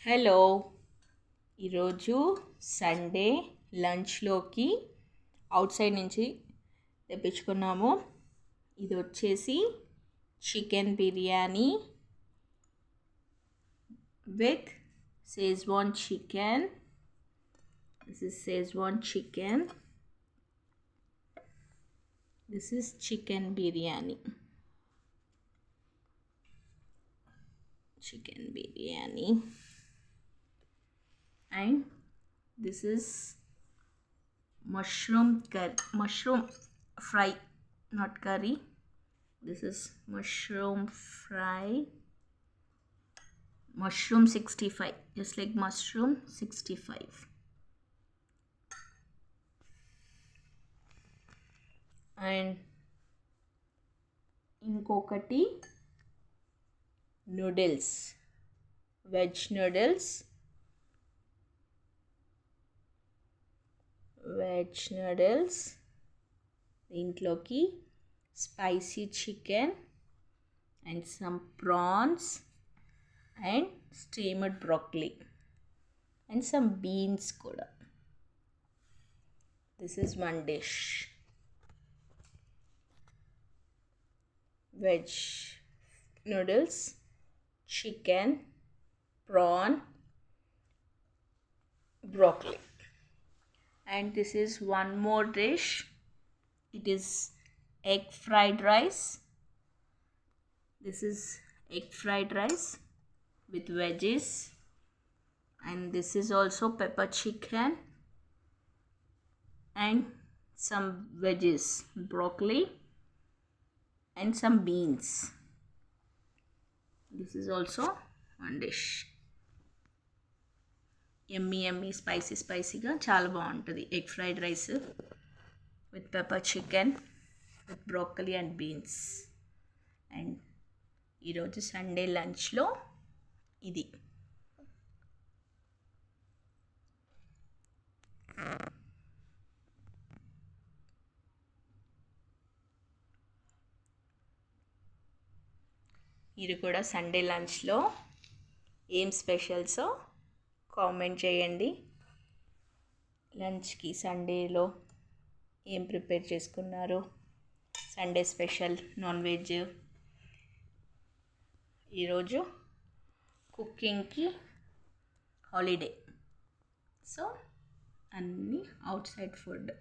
Hello. ఈరోజు Sunday లంచ్లోకి out side నుంచి తెప్పించుకున్నాము. ఇది వచ్చేసి chicken biryani with schezwan chicken. This is schezwan chicken. This is chicken biryani. Chicken biryani. And this is mushroom fry, not curry. This is mushroom fry, mushroom 65, just like mushroom 65. And inkokati noodles, veg noodles. దీంట్లోకి spicy chicken and some prawns and steamed broccoli and some beans కూడా. This is one dish. Veg noodles, chicken, prawn, broccoli. And this is one more dish. It is egg fried rice. This is egg fried rice with veggies, and this is also pepper chicken and some veggies, broccoli and some beans. This is also one dish. Emmy స్పైసీగా చాలా బాగుంటుంది. Egg fried rice with pepper chicken with broccoli and beans. And ఈరోజు Sunday లంచ్లో ఇది. మీరు కూడా Sunday లంచ్లో ఏం స్పెషల్సో కామెంట్ చేయండి. లంచ్కి సండేలో ఏం ప్రిపేర్ చేసుకున్నారు? Sunday special non veg. ఈరోజు కుకింగ్కి హాలిడే, సో అన్నీ అవుట్ సైడ్ ఫుడ్.